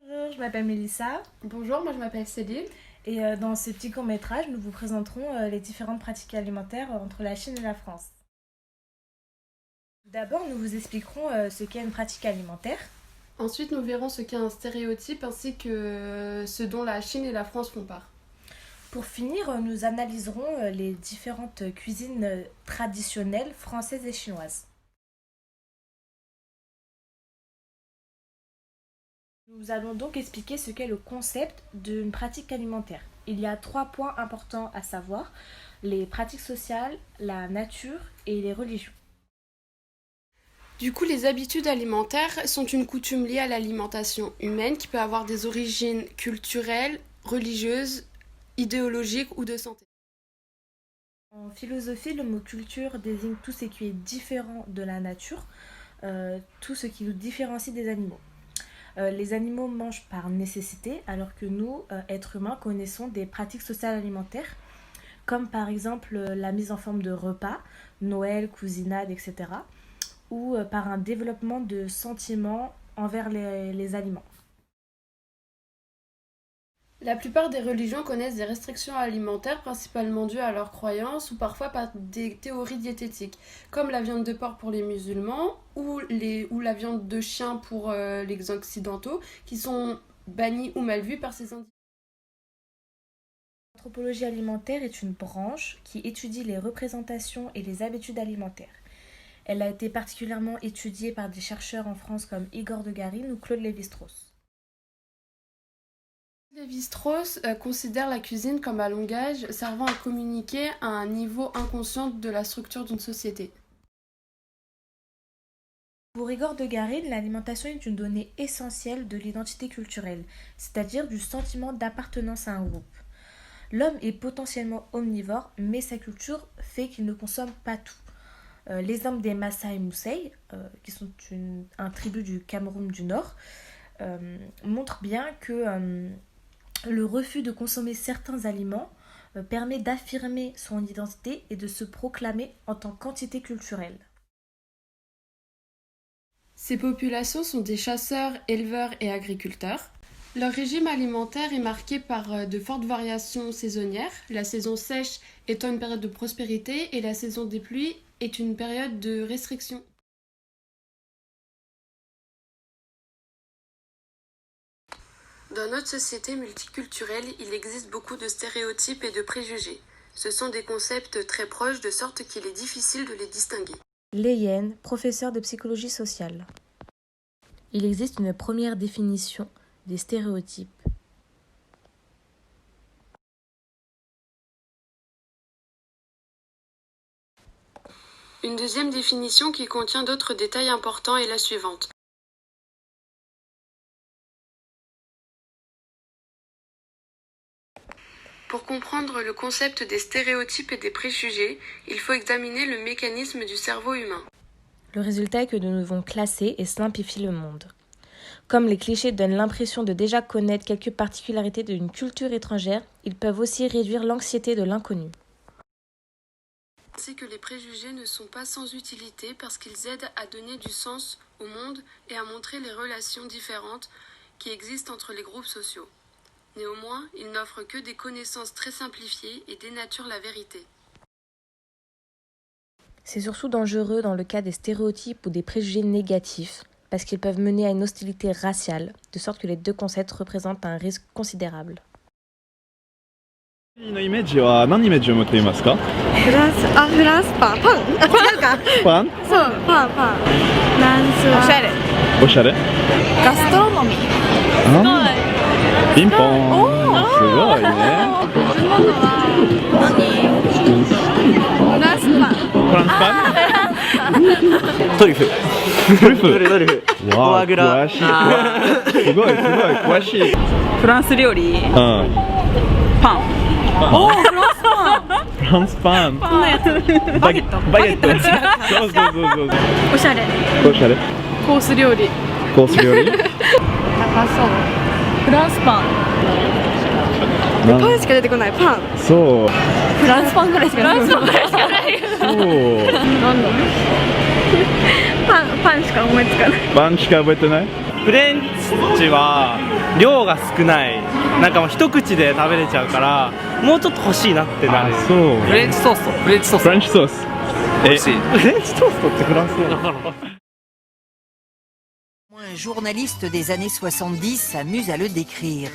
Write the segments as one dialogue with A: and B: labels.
A: Bonjour, je m'appelle Mélissa
B: Bonjour, moi je m'appelle Céline.
A: et dans ce petit court-métrage, nous vous présenterons les différentes pratiques alimentaires entre la Chine et la France. Tout d'abord, nous vous expliquerons ce qu'est une pratique alimentaire.
B: Ensuite, nous verrons ce qu'est un stéréotype ainsi que ce dont la Chine et la France font part.
A: Pour finir, nous analyserons les différentes cuisines traditionnelles françaises et chinoises. Nous allons donc expliquer ce qu'est le concept d'une pratique alimentaire. Il y a 3 points importants à savoir, les pratiques sociales, la nature et les religions.
B: Du coup, les habitudes alimentaires sont une coutume liée à l'alimentation humaine qui peut avoir des origines culturelles, religieuses, idéologiques ou de santé.
A: En philosophie, le mot culture désigne tout ce qui est différent de la nature, tout ce qui nous différencie des animaux. Les animaux mangent par nécessité, alors que nous, êtres humains, connaissons des pratiques sociales alimentaires, comme par exemple la mise en forme de repas, Noël, cousinade, etc., ou par un développement de sentiments envers les aliments.
B: La plupart des religions connaissent des restrictions alimentaires principalement dues à leurs croyances ou parfois par des théories diététiques, comme la viande de porc pour les musulmans ou la viande de chien pour les occidentaux, qui sont bannis ou mal vus par ces individus.
A: L'anthropologie alimentaire est une branche qui étudie les représentations et les habitudes alimentaires. Elle a été particulièrement étudiée par des chercheurs en France comme Igor de Garine ou Claude Lévi-Strauss.
B: Lévi-Strauss considère la cuisine comme un langage servant à communiquer à un niveau inconscient de la structure d'une société.
A: Pour Igor de Garine, l'alimentation est une donnée essentielle de l'identité culturelle, c'est-à-dire du sentiment d'appartenance à un groupe. L'homme est potentiellement omnivore, mais sa culture fait qu'il ne consomme pas tout. L'exemple des Maasai Moussei, qui sont un tribu du Cameroun du Nord, montre bien que le refus de consommer certains aliments permet d'affirmer son identité et de se proclamer en tant qu'entité culturelle.
B: Ces populations sont des chasseurs, éleveurs et agriculteurs. Leur régime alimentaire est marqué par de fortes variations saisonnières, la saison sèche étant une période de prospérité et la saison des pluies est une période de restriction. Dans notre société multiculturelle, il existe beaucoup de stéréotypes et de préjugés. Ce sont des concepts très proches de sorte qu'il est difficile de les distinguer.
A: Lê Yen, professeur de psychologie sociale. Il existe une première définition des stéréotypes.
B: Une deuxième définition qui contient d'autres détails importants est la suivante. Pour comprendre le concept des stéréotypes et des préjugés, il faut examiner le mécanisme du cerveau humain.
A: Le résultat est que nous devons classer et simplifier le monde. Comme les clichés donnent l'impression de déjà connaître quelques particularités d'une culture étrangère, ils peuvent aussi réduire l'anxiété de l'inconnu.
B: C'est que les préjugés ne sont pas sans utilité parce qu'ils aident à donner du sens au monde et à montrer les relations différentes qui existent entre les groupes sociaux. Néanmoins, ils n'offrent que des connaissances très simplifiées et dénaturent la vérité.
A: C'est surtout dangereux dans le cas des stéréotypes ou des préjugés négatifs, parce qu'ils peuvent mener à une hostilité raciale, de sorte que les deux concepts représentent un risque considérable.
C: のイメージは何イメージを持っていますか？
D: フランスパン違うか
C: パン？
D: そうパンフランスは
E: おしゃれ
C: おしゃれ？
E: ガストロノミー
C: あーピンポーン。すごいね。
E: 食べ物はフランスパン
C: フランスパン？
F: トリュフ。
C: トリュフ。
F: トリュフ。フォ
C: わあ
F: アグラ。
C: 詳しい。すごい詳しい。
E: フランス料理
C: うん。
E: パンおーフランスパン
C: フランスパン。
E: パンのやつバゲット
C: バゲット。そうそう。
E: おしゃれ
C: おしゃれ。
E: コース料理
C: コース料理。
E: 高そうフランスパン
D: パンしか出てこないパン
C: そう。
E: フランスパンぐらいしかないフランスパンぐらいしかない
C: そう。
E: なんだパンしか思いつかない
C: パンしか覚えてない？
F: フレンチちは量が少ない。なんかもう一口で食べれちゃうから、もうちょっと欲しいなってなる。
C: そう。
G: フレンチトースト。フレンチトースト。
C: フレンチトースト。
G: 美味しい。
F: フレンチトーストってフランスなの？
H: Un journaliste des années 70 s'amuse à le décrire.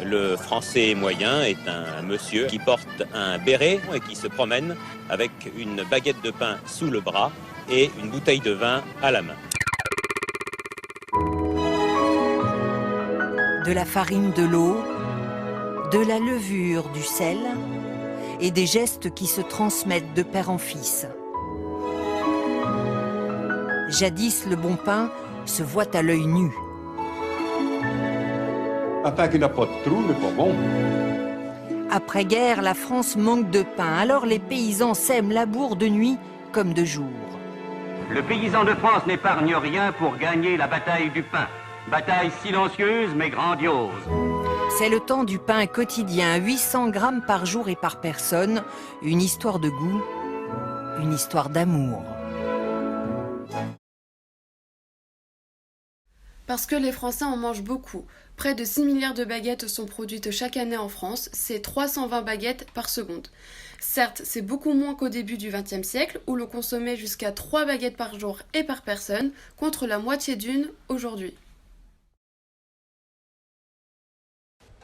I: Le français moyen est un monsieur qui porte un béret et qui se promène avec une baguette de pain sous le bras et une bouteille de vin à la main.
H: De la farine, de l'eau, de la levure, du sel et des gestes qui se transmettent de père en fils. Jadis, le bon pain se voit à l'œil nu.
J: Un pain qui n'a pas de trou n'est pas bon.
H: Après-guerre, la France manque de pain, alors les paysans sèment labour de nuit comme de jour.
K: Le paysan de France n'épargne rien pour gagner la bataille du pain. Bataille silencieuse mais grandiose.
H: C'est le temps du pain quotidien, 800 grammes par jour et par personne. Une histoire de goût, une histoire d'amour.
B: Parce que les Français en mangent beaucoup. Près de 6 milliards de baguettes sont produites chaque année en France, c'est 320 baguettes par seconde. Certes, c'est beaucoup moins qu'au début du XXe siècle, où l'on consommait jusqu'à 3 baguettes par jour et par personne, contre la moitié d'une aujourd'hui.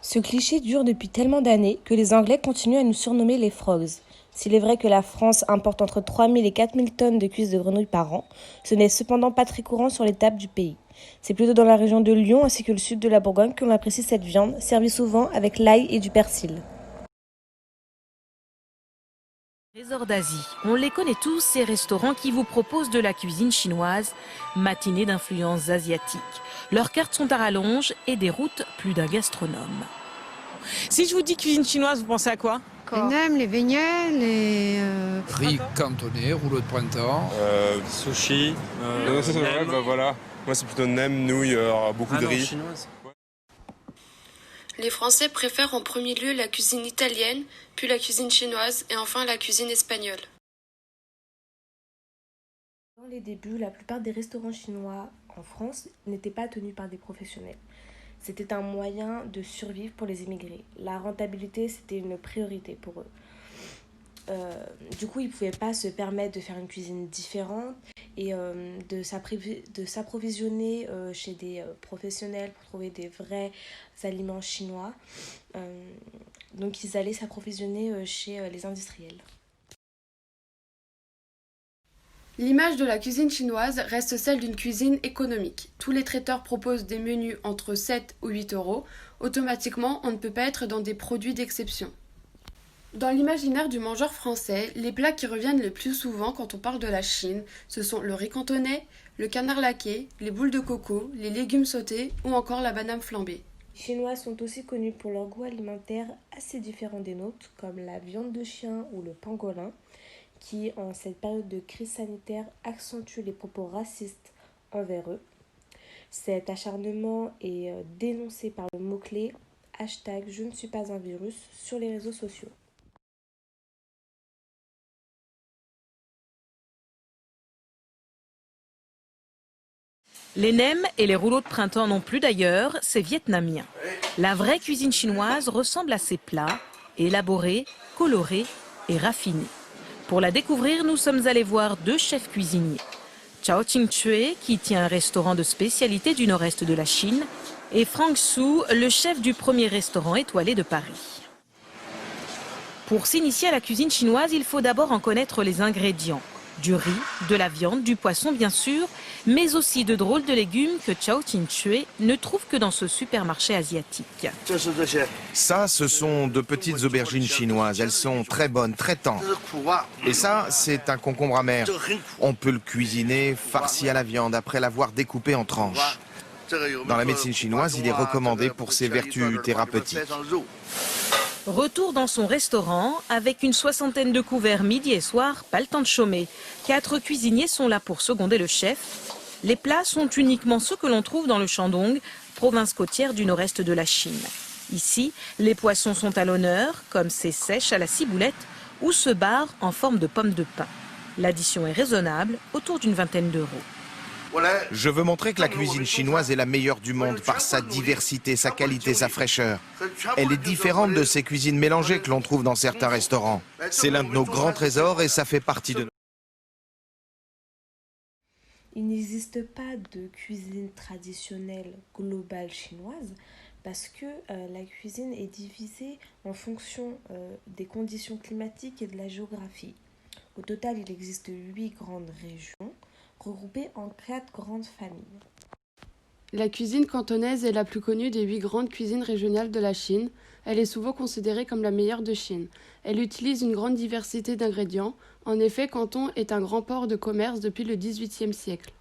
A: Ce cliché dure depuis tellement d'années que les Anglais continuent à nous surnommer les frogs. S'il est vrai que la France importe entre 3000 et 4000 tonnes de cuisses de grenouille par an, ce n'est cependant pas très courant sur les tables du pays. C'est plutôt dans la région de Lyon ainsi que le sud de la Bourgogne que l'on apprécie cette viande, servie souvent avec l'ail et du persil.
L: Trésor d'Asie. On les connaît tous, ces restaurants qui vous proposent de la cuisine chinoise, matinée d'influences asiatiques. Leurs cartes sont à rallonge et déroutent plus d'un gastronome.
E: Si je vous dis cuisine chinoise, vous pensez à quoi?
D: Les nems, les beignets, les...
G: Riz cantonné, rouleau de printemps.
M: Sushi. Ouais, bah voilà. Moi c'est plutôt nem, nouilles, beaucoup de riz.
B: Les Français préfèrent en premier lieu la cuisine italienne, puis la cuisine chinoise et enfin la cuisine espagnole.
A: Dans les débuts, la plupart des restaurants chinois en France n'étaient pas tenus par des professionnels. C'était un moyen de survivre pour les immigrés. La rentabilité, c'était une priorité pour eux. Du coup, ils ne pouvaient pas se permettre de faire une cuisine différente et de s'approvisionner chez des professionnels pour trouver des vrais aliments chinois. Donc, ils allaient s'approvisionner chez les industriels.
B: L'image de la cuisine chinoise reste celle d'une cuisine économique. Tous les traiteurs proposent des menus entre 7 ou 8 euros. Automatiquement, on ne peut pas être dans des produits d'exception. Dans l'imaginaire du mangeur français, les plats qui reviennent le plus souvent quand on parle de la Chine, ce sont le riz cantonais, le canard laqué, les boules de coco, les légumes sautés ou encore la banane flambée.
A: Les Chinois sont aussi connus pour leur goût alimentaire assez différent des nôtres, comme la viande de chien ou le pangolin, qui, en cette période de crise sanitaire, accentue les propos racistes envers eux. Cet acharnement est dénoncé par le mot-clé # je ne suis pas un virus sur les réseaux sociaux.
L: Les nems et les rouleaux de printemps non plus d'ailleurs, c'est vietnamien. La vraie cuisine chinoise ressemble à ces plats, élaborés, colorés et raffinés. Pour la découvrir, nous sommes allés voir 2 chefs cuisiniers. Chao Qing-chue, qui tient un restaurant de spécialité du nord-est de la Chine, et Frank Su, le chef du premier restaurant étoilé de Paris. Pour s'initier à la cuisine chinoise, il faut d'abord en connaître les ingrédients. Du riz, de la viande, du poisson bien sûr, mais aussi de drôles de légumes que Chao Qing-chue ne trouve que dans ce supermarché asiatique.
N: Ça, ce sont de petites aubergines chinoises. Elles sont très bonnes, très tendres. Et ça, c'est un concombre amer. On peut le cuisiner farci à la viande après l'avoir découpé en tranches. Dans la médecine chinoise, il est recommandé pour ses vertus thérapeutiques.
L: Retour dans son restaurant, avec une 60aine de couverts midi et soir, pas le temps de chômer. 4 cuisiniers sont là pour seconder le chef. Les plats sont uniquement ceux que l'on trouve dans le Shandong, province côtière du nord-est de la Chine. Ici, les poissons sont à l'honneur, comme ces sèches à la ciboulette ou ce bar en forme de pomme de pin. L'addition est raisonnable, autour d'une 20aine d'euros.
N: Je veux montrer que la cuisine chinoise est la meilleure du monde par sa diversité, sa qualité, sa fraîcheur. Elle est différente de ces cuisines mélangées que l'on trouve dans certains restaurants. C'est l'un de nos grands trésors et ça fait partie de...
A: Il n'existe pas de cuisine traditionnelle globale chinoise parce que la cuisine est divisée en fonction des conditions climatiques et de la géographie. Au total, il existe 8 grandes régions regroupées en 4 grandes familles.
B: La cuisine cantonaise est la plus connue des 8 grandes cuisines régionales de la Chine. Elle est souvent considérée comme la meilleure de Chine. Elle utilise une grande diversité d'ingrédients. En effet, Canton est un grand port de commerce depuis le XVIIIe siècle.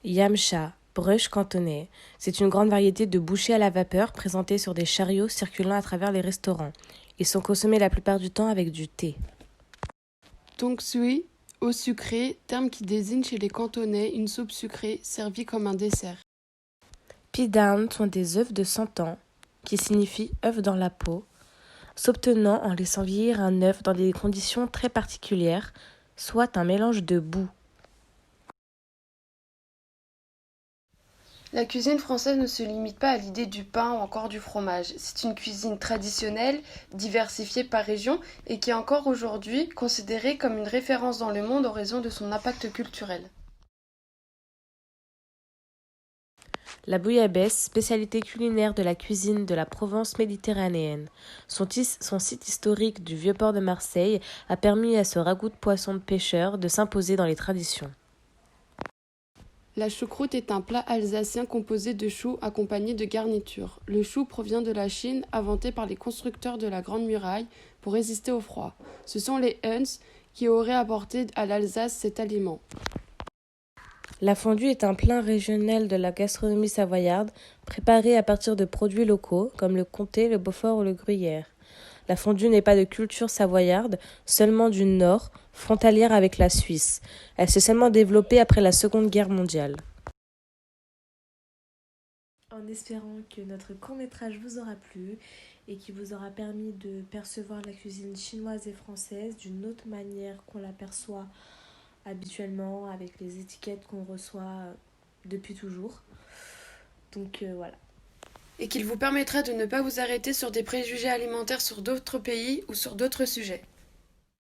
A: Yamcha, brush cantonais, c'est une grande variété de bouchées à la vapeur présentées sur des chariots circulant à travers les restaurants. Ils sont consommés la plupart du temps avec du thé.
B: Tong sui, eau sucrée, terme qui désigne chez les Cantonais une soupe sucrée servie comme un dessert.
A: Pidan sont des œufs de 100 ans, qui signifie œuf dans la peau, s'obtenant en laissant vieillir un œuf dans des conditions très particulières, soit un mélange de boue.
B: La cuisine française ne se limite pas à l'idée du pain ou encore du fromage. C'est une cuisine traditionnelle, diversifiée par région et qui est encore aujourd'hui considérée comme une référence dans le monde en raison de son impact culturel.
A: La bouillabaisse, spécialité culinaire de la cuisine de la Provence méditerranéenne. Son site historique du Vieux-Port de Marseille a permis à ce ragoût de poisson de pêcheur de s'imposer dans les traditions.
B: La choucroute est un plat alsacien composé de choux accompagné de garnitures. Le chou provient de la Chine, inventé par les constructeurs de la Grande Muraille pour résister au froid. Ce sont les Huns qui auraient apporté à l'Alsace cet aliment.
A: La fondue est un plat régional de la gastronomie savoyarde, préparé à partir de produits locaux comme le comté, le beaufort ou le gruyère. La fondue n'est pas de culture savoyarde, seulement du Nord, frontalière avec la Suisse. Elle s'est seulement développée après la Seconde Guerre mondiale. En espérant que notre court-métrage vous aura plu et qui vous aura permis de percevoir la cuisine chinoise et française d'une autre manière qu'on l'aperçoit habituellement avec les étiquettes qu'on reçoit depuis toujours. Donc voilà.
B: Et qu'il vous permettra de ne pas vous arrêter sur des préjugés alimentaires sur d'autres pays ou sur d'autres sujets.